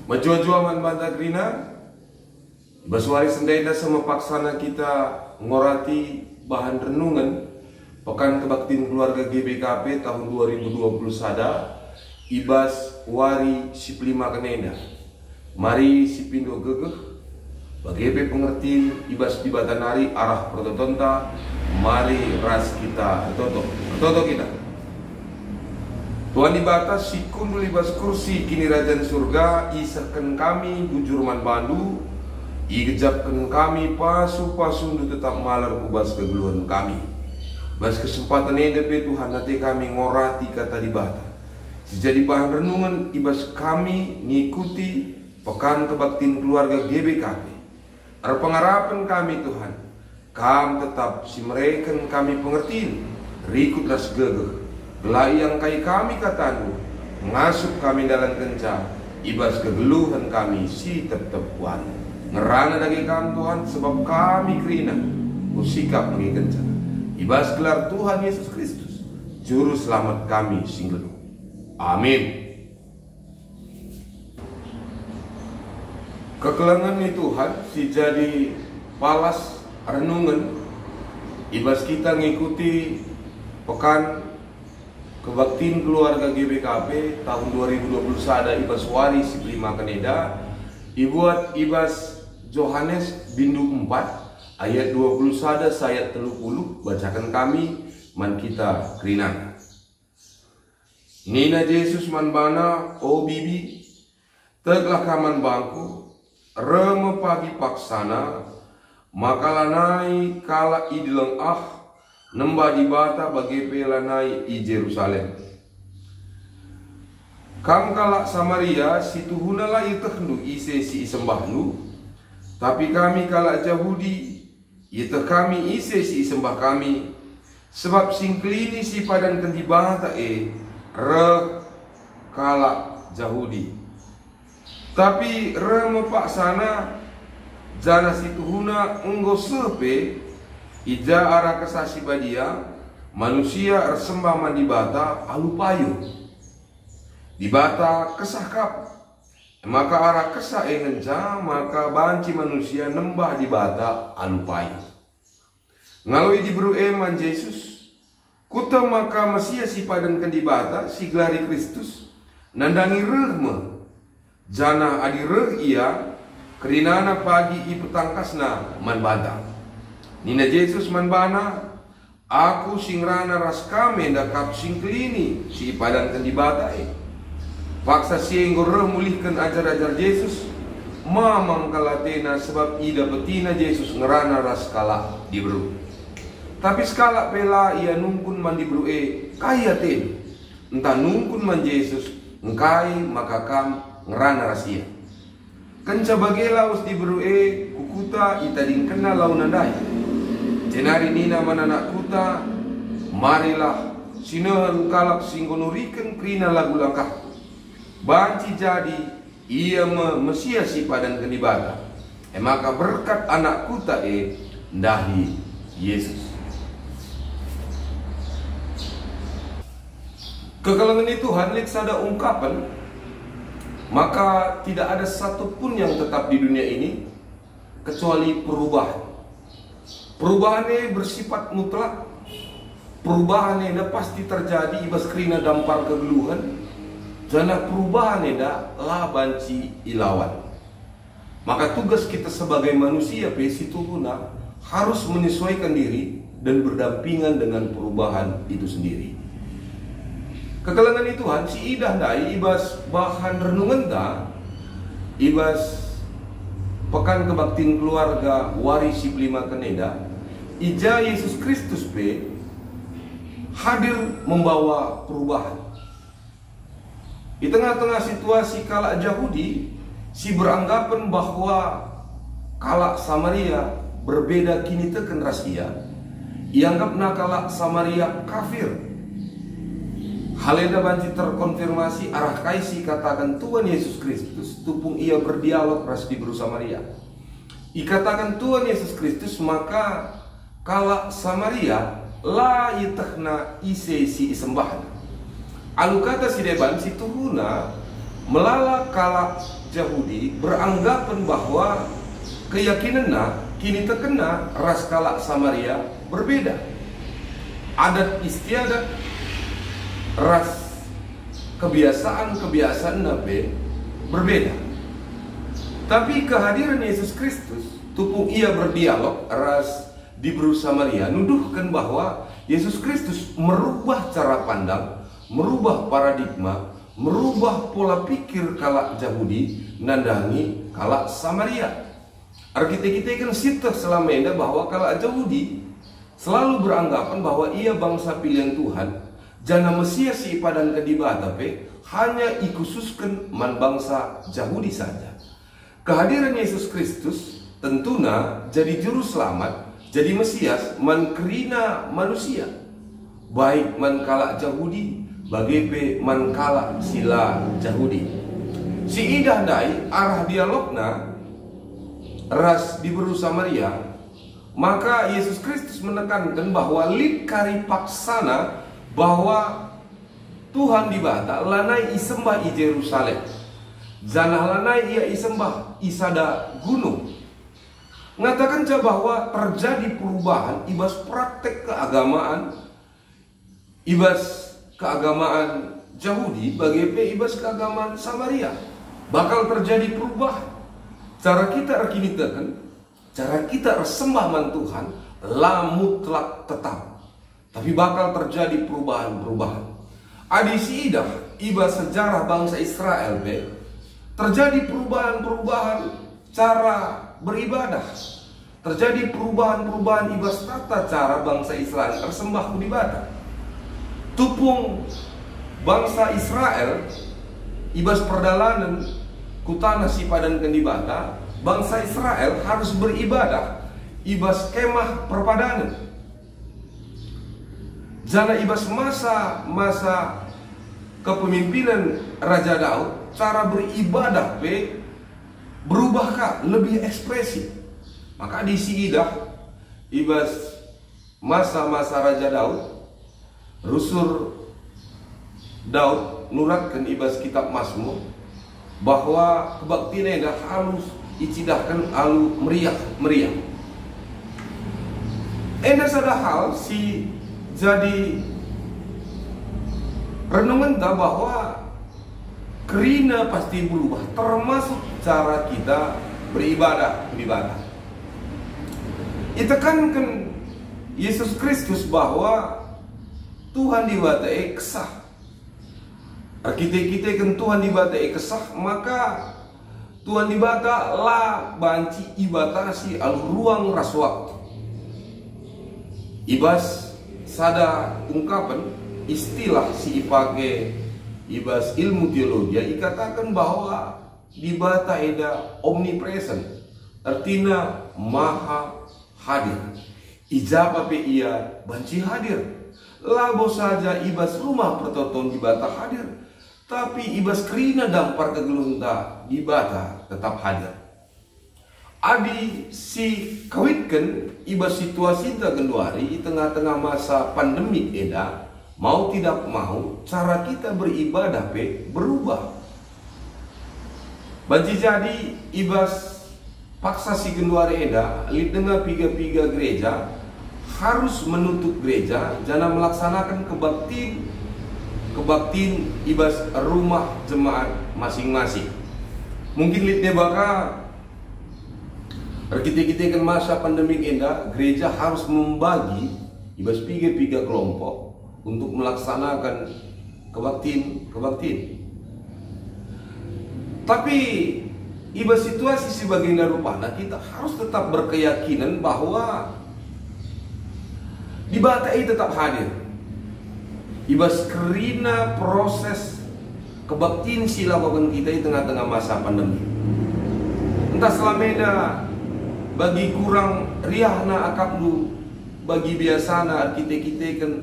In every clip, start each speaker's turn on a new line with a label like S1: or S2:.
S1: Majua-jua man banta grina Basuari sendaida sama paksana kita ngorati bahan renungan Pekan Kebaktian Keluarga GBKP tahun 2020 sada Ibas Wari Siplima Keneda. Mari sipindo gegeh Bagebe pengertiin Ibas di Batanari arah prototonta. Mari ras kita Toto kita Tuhan di batas sikun libas kursi kini Rajan Surga isahkan kami bujurman bandu igejapkan kami pasu-pasu tetap malar kubas kegeluhan kami bas kesempatan EDP Tuhan nanti kami ngorati kata di bata jadi bahan renungan ibas kami ngikuti Pekan Kebaktian Keluarga GBKP pengharapan kami Tuhan kam tetap si mereka kami pengertiin rikut ras gegeh gelai yang kai kami katanu ngasup kami dalam kencang ibas kegeluhan kami si tetep kuat ngerana dagi kami Tuhan sebab kami kerina usikap mengi kencang ibas gelar Tuhan Yesus Kristus juru selamat kami singgelu amin. Kekelangan ni Tuhan si jadi palas renungan ibas kita ngikuti Pekan Kebaktian Keluarga GBKP tahun 2020 sada Ibas Wari Siplima Keneda Ibuat Ibas Yohanes bindu 4 ayat 20 sada sayat 30 bacakan kami man kita kerinang Nina Yesus man bana o bibi teglah kaman bangku reme pagi paksana makalanai kala idileng nembah di bata bagi pelanai i Jerusalem. Kam kalak Samaria situ hunala itehnu ise si sembahnu, tapi kami kalak Yahudi iteh kami ise si sembah kami, sebab singklini si padan kendi bata re kalak Yahudi. Tapi re mepak sana jana situ huna enggo sepe ija arah kesasi badia manusia ersembah mandi bata alupayu di bata kesahkap maka arah kesah engenja maka banci manusia nembah di bata alupayu ngalui di beru eman Yesus kuta maka mesia si padan di bata si gelari Kristus nandangi rehme jana adi reh ia kerinana pagi i petangkasna man bata Nina Yesus man bana aku singrana ras kame dakap singklini si padan kendi batai paksa sienggo reh mulihkan ajar-ajar Yesus mamang kalatena sebab ida betina Yesus ngerana ras kala dibru tapi skala pela ia nungkun man dibru kaya ten entah nungkun man Yesus ngkai maka kam ngerana rasia kenca bagela us dibru kukuta itading kena launandai jenari nina mananak kuta marilah sinehan kalak singgonuriken krina lagu langkah banci jadi ia mesia si padan kenibata maka berkat anak kuta ndahi Yesus kekelangan itu hanlik sada ungkapan maka tidak ada satupun yang tetap di dunia ini kecuali perubahan. Perubahannya bersifat mutlak. Perubahannya pasti terjadi ibas kerina dampar kegeluhan. Jana perubahannya lah banci ilawan. Maka tugas kita sebagai manusia situ guna harus menyesuaikan diri dan berdampingan dengan perubahan itu sendiri. Kekelangan itu si idah dai ibas bahan renungan ibas Pekan Kebaktian Keluarga Wari Siplima Keneda ija Yesus Kristus hadir membawa perubahan. Di tengah-tengah situasi kalak Yahudi si beranggapan bahwa kalak Samaria berbeda kini teken rasia. Ianggap kalak Samaria kafir. Halenda banci terkonfirmasi arah kaisi katakan Tuhan Yesus Kristus tupung ia berdialog ras di beru Samaria. Ikatakan Tuhan Yesus Kristus maka kala Samaria la yitahna ise si sembahan. Alu kata si deban si tuhuna melala kala Yahudi beranggapan bahwa keyakinannya kini terkena ras kalak Samaria berbeda. Adat istiadat, ras kebiasaan nabe berbeda. Tapi kehadiran Yesus Kristus tupung ia berdialog ras di Bru Samaria nuduhkan bahwa Yesus Kristus merubah cara pandang, merubah paradigma, merubah pola pikir kalak Yahudi nandangi kalak Samaria. Kita kan sitah selama ini bahwa kalak Yahudi selalu beranggapan bahwa ia bangsa pilihan Tuhan, jana Mesias si padan kedibata hanya ikhususkan man bangsa Yahudi saja. Kehadiran Yesus Kristus tentunya jadi juru selamat, jadi Mesias man kerina manusia, baik man kalak Yahudi bagi man kalak sila Yahudi. Si idah dai arah dialogna ras di Bru Samaria, maka Yesus Kristus menekankan bahwa lip kari paksana bahwa Tuhan dibata lanai isembah i Yerusalem, zanah lanai ia isembah isada gunung. Ngatakan bahwa terjadi perubahan ibas praktek keagamaan, ibas keagamaan Yahudi bagi ibas keagamaan Samaria. Bakal terjadi perubahan. Cara kita rekinitakan, cara kita sembah man Tuhan lah mutlak tetap. Tapi bakal terjadi perubahan-perubahan. Adi siidah ibas sejarah bangsa Israel terjadi perubahan-perubahan cara beribadah. Terjadi perubahan-perubahan ibas tata cara bangsa Israel tersembah beribadah. Tupung bangsa Israel ibas perdalanan kutana si padan kendibata, bangsa Israel harus beribadah ibas kemah perpadanan. Jana ibas masa kepemimpinan Raja Daud, cara beribadah berubahkah lebih ekspresif. Maka di siidah ibas masa Raja Daud, Rusur Daud nuratkan ibas kitab Mazmur bahwa kebaktian dah halus icidahkan alu meriah. Enda sada hal si jadi renungan dah bahwa kerina pasti berubah, termasuk cara kita beribadah. Itekankan Yesus Kristus bahwa Tuhan dibatai kesah. Kita kan Tuhan dibatai kesah, maka Tuhan dibata lah banci ibatasi alu ruang ras waktu. Ibas sada ungkapan istilah si ipake ibas ilmu teologi ikatakan bahwa dibata eda omnipresent, artinya maha hadir. Ijaba pe ia banci hadir. Labo saja ibas rumah pertoton dibata hadir, tapi ibas kerina dampar kegelunta dibata tetap hadir. Adi si kawitkan ibas situasi da genduari di tengah-tengah masa pandemik eda, mau tidak mau cara kita beribadah berubah. Banci jadi ibas paksa si genduari eda lid dengan piga-piga gereja harus menutup gereja, jangan melaksanakan kebaktin ibas rumah jemaat masing-masing. Mungkin litnya baka kita kan masa pandemi indah, gereja harus membagi ibas piga kelompok untuk melaksanakan kebaktin. Tapi ibas situasi sebagai rupana kita harus tetap berkeyakinan bahwa dibatai tetap hadir. Ibas kerina proses kebaktin silawakan kita di tengah-tengah masa pandemi. Entah selameda bagi kurang riahna akabdu, bagi biasana kita kan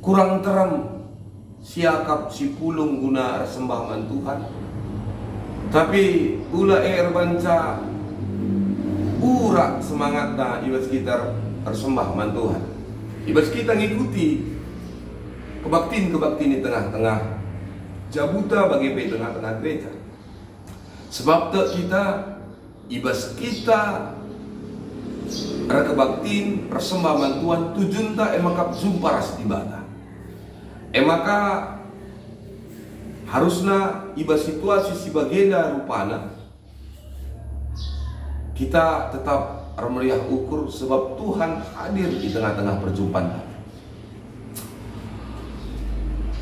S1: kurang terang siakap si pulung guna sembahan Tuhan. Tapi ula banca urak semangatna ibas kita tersembah man Tuhan. Ibas kita ngikuti kebaktin di tengah-tengah jabuta bagi tengah-tengah gereja. Sebab kita ibas kita kebaktin persembah bantuan tujuan ta emakap jumpa ras tibata. Emaka harusnya ibas situasi si bagenda rupana kita tetap meriah ukur sebab Tuhan hadir di tengah-tengah perjumpaan.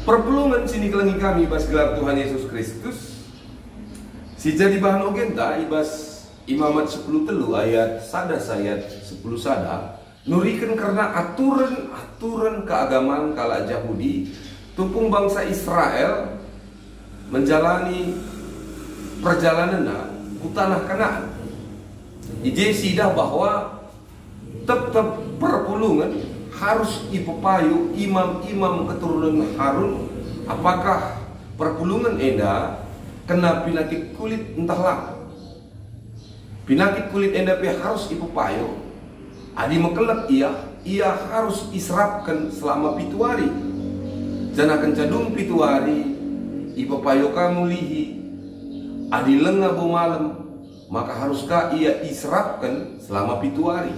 S1: Perpulungan sini kelengi kami ibas gelar Tuhan Yesus Kristus. Si jadi bahan ogenta ibas Imamat 10 telu ayat sada sayat 10 sada nurikan karena aturan keagamaan kala Yahudi tupung bangsa Israel menjalani perjalanan ke tanah Kanaan. Ije sidah bahwa tetap perpulungan harus ipepayu imam-imam keturunan Harun. Apakah perpulungan enda kena penyakit kulit entahlah. Penyakit kulit enda pe harus ipepayu. Adi mekelak ia harus israpkan selama 7 hari. Jana kencadung 7 hari ipepayu kamu lihi. Adi lengah bo malam, maka haruskah ia israpkan selama 7 hari.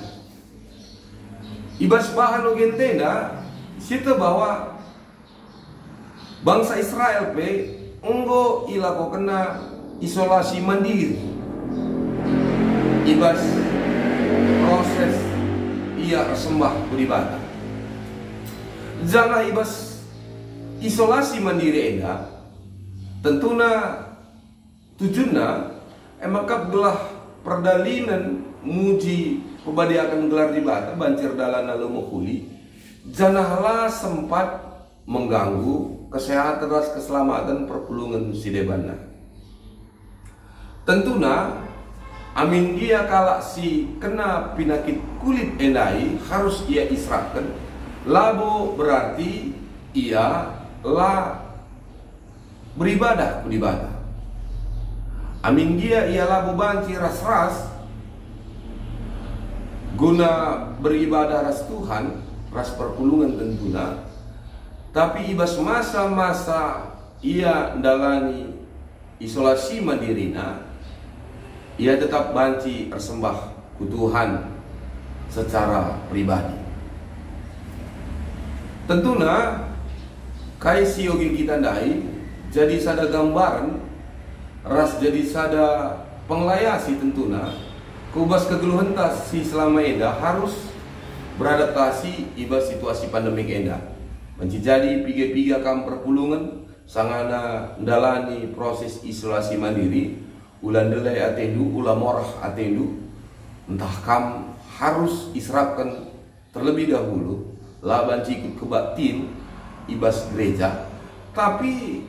S1: Ibas bahan ogentena sita bahwa bangsa Israel pe enggo ilako kena isolasi mandiri. Ibas proses ia sembah beribadah. Jangan ibas isolasi mandiri enda tentuna tujuanna emakap gelah perdalinan muji pebadiakan gelar ibadah banjir dalana lemukuli janahlah sempat mengganggu kesehatan dan keselamatan perpulungan si debana. Tentuna amin dia kalak si kena penyakit kulit endai harus ia israpkan. Labo berarti ia lah beribadah. Amin dia ia labo banci ras-ras guna beribadah ras Tuhan, ras perpulungan tentuna. Tapi ibas masa-masa ia dalani isolasi mandirina, ia tetap banci persembah ku Tuhan secara pribadi. Tentuna kai siogin kita ndai jadi sada gambaran ras jadi sada penglayasi tentuna kubas kegeluhan tas si selama enda harus beradaptasi ibas situasi pandemik enda. Menjadi piga-piga kam perpulungan sangana ndalani proses isolasi mandiri ulan delay atendu ulah morah atendu entah kam harus israpkan terlebih dahulu laban cikut kebaktin ibas gereja tapi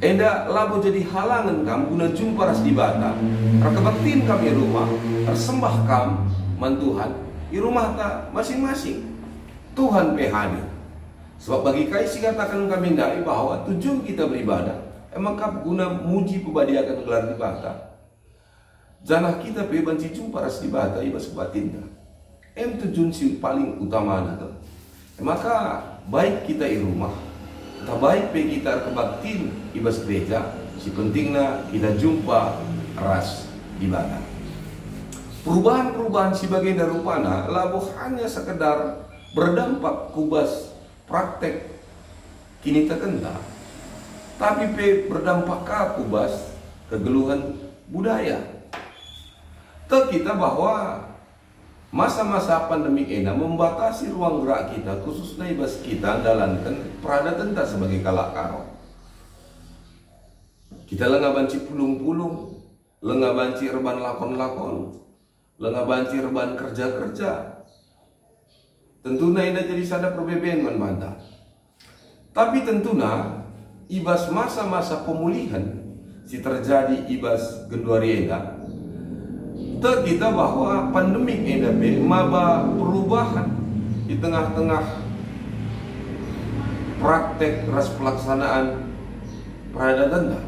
S1: enda labo jadi halangan kam guna jumpa ras di bata rakebaktin kami rumah tersembah kam mantuhan di rumah tak masing-masing Tuhan hadir. Sebab bagi kaisi katakan kami ndai bahwa tujuan kita beribadah emang kap guna muji pebadiakan gelar di bata. Janah kita pe banci jumpa ras di bata ibas batinda. Tujuan si paling utama na. Maka baik kita di rumah, tak baik pe kita kebaktin ibas gereja, si pentingna kita jumpa ras di bata. Perubahan-perubahan si bagian dari rupana labo hanya sekedar berdampak kubas praktek kini terkena, tapi pe berdampak ke kubas kegeluhan budaya. Kita bahwa masa-masa pandemik ini membatasi ruang gerak kita, khususnya ibas kita dalankan peradatan tak sebagai kalak karo. Kita lengah banci pulung-pulung, lengah banci reban lakon-lakon, lengah banci reban kerja-kerja. Tentunya ini jadi sada perbedaan membantah. Tapi tentunya ibas masa-masa pemulihan si terjadi ibas genduari enda. Kita bahwa pandemik enda be maba perubahan di tengah-tengah praktek ras pelaksanaan peradatan.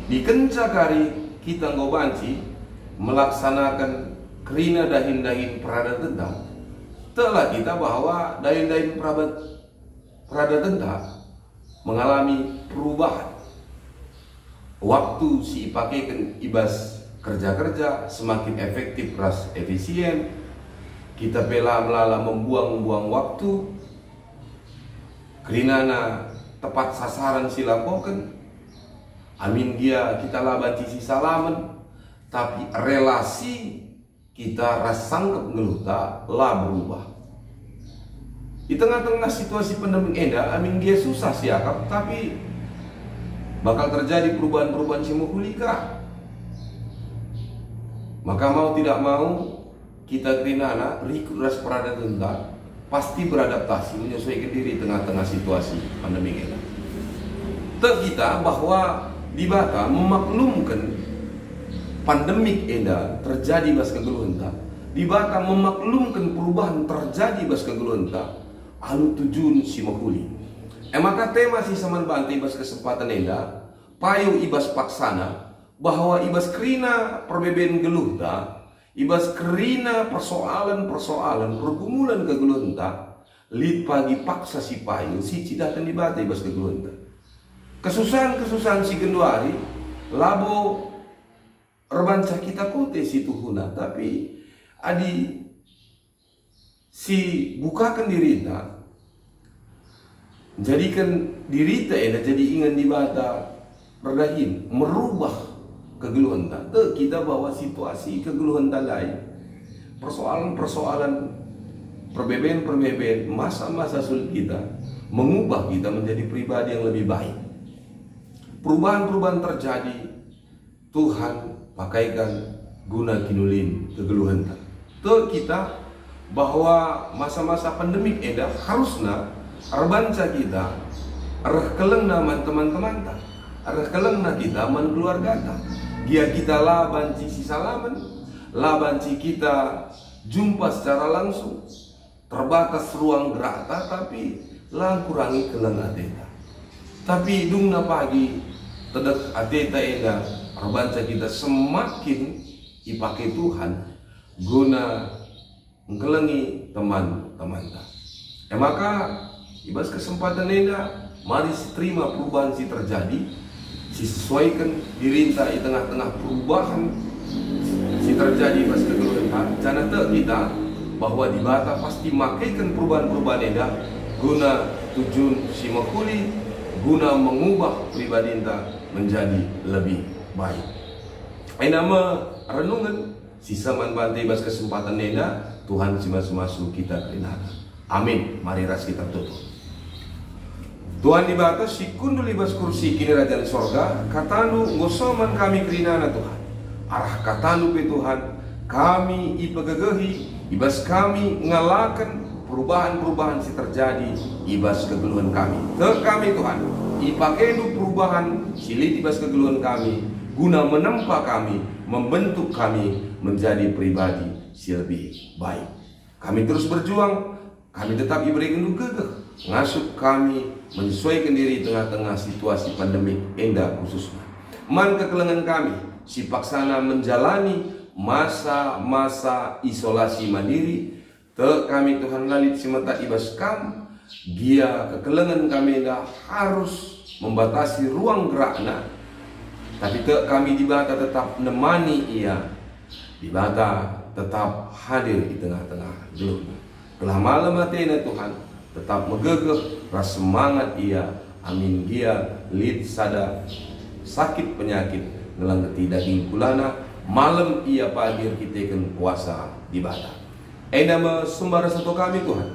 S1: Di kencakari kita ngobanci melaksanakan kerina dahin-dahin peradatan. Telah kita bahwa dain-dain peradatan mengalami perubahan. waktu si ipakaikan ibas kerja-kerja semakin efektif ras efisien. Kita pela melala membuang-buang waktu kerinana tepat sasaran silakoken. Amin dia kita laban sisi salaman, tapi relasi kita rasangkep ngeluta lah berubah. Di tengah-tengah situasi pandemi enda, amin dia susah siakap, tapi bakal terjadi perubahan-perubahan simulika. Maka mau tidak mau kita kerinana rikut ras perada tentang pasti beradaptasi menyesuaikan diri tengah-tengah situasi pandemi ini. Kita bahwa di Batam memaklumkan pandemik enda terjadi bas kegeluhenta. Di Batam memaklumkan perubahan terjadi bas kegeluhenta. Alu tujuan si makuli. Maka tema si saman bantai bas kesempatan enda payu ibas paksana bahwa ibas kerina perbedaan geluhta. Ibas kerina persoalan-persoalan pergumulan kegeluhenta lid pagi paksa si payu si cidatan di bata ibas kegeluhenta. Kesusahan-kesusahan si genduari labo rebanca kita kote si tuhuna, tapi adi si bukakan dirita jadikan dirita jadi ingan di bata redahin merubah kegeluhan. Kita bawa situasi kegeluhan lain, persoalan-persoalan, perbedaan-perbedaan, masa-masa sulit kita mengubah kita menjadi pribadi yang lebih baik. Perubahan-perubahan terjadi, Tuhan pakaikan guna kinulin kegeluhan. Kita bahwa masa-masa pandemik eda harusnya rebanca kita arah keleng nama teman-teman ta, arah keleng na kita man keluarga ta. Dia kita laban si salaman, laban si kita jumpa secara langsung, terbatas ruang gerak tapi lang kurangi keleng ateta. Tapi dungna pagi tedek ateta eda rebanca kita semakin dipakai Tuhan guna mengkelengi teman-teman ta. Maka ibas kesempatan eda mari terima perubahan si terjadi. Disesuaikan dirinta di tengah-tengah perubahan si terjadi pas kegeluhan. Jangan kita bahwa di Bata pasti makaikan perubahan-perubahan eda guna tujuan si makuli, guna mengubah pribadi enta menjadi lebih baik. Nama renungan sisa manbantai bas kesempatan eda Tuhan si masu-masu kita kerinana. Amin. Mari ras kita tutup. Tuhan di batas si kundul ibas kursi kini kerajaan sorga katanu ngosoman kami kerinana Tuhan arah katanu pe Tuhan kami ipegegehi ibas kami ngalakan perubahan-perubahan si terjadi ibas kegeluhan kami kami Tuhan ipakedu perubahan silit ibas kegeluhan kami guna menempa kami membentuk kami menjadi pribadi si lebih baik. Kami terus berjuang, kami tetap diberikan gegeh ngasup kami menyesuaikan diri tengah-tengah situasi pandemik enda khususnya. Man kekelengan kami si paksana menjalani masa-masa isolasi mandiri. Kami Tuhan lalit simata ibas kam dia kekelengan kami enda harus membatasi ruang gerakna. Tapi kami di Bata tetap nemani ia. Di Bata tetap hadir di tengah-tengah geluhna. Kelah malam hatena Tuhan tetap megegeh ras semangat ia. Amin dia lid sada sakit penyakit ngelangketi daging kulana malam ia pagir kita kan puasa di Bata. Nama sembara satu kami Tuhan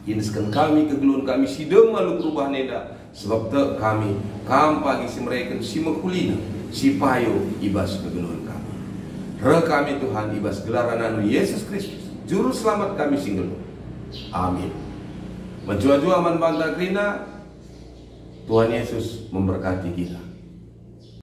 S1: jeniskan kami kegeluhan kami si malu perubahan eda sebab kami pagi si mereka si mekulina si payo ibas kegeluhan kami kami Tuhan ibas gelaran anu Yesus Kristus juru selamat kami singgel. Amin. Menjua-jua aman bantah krina Tuhan Yesus memberkati kita.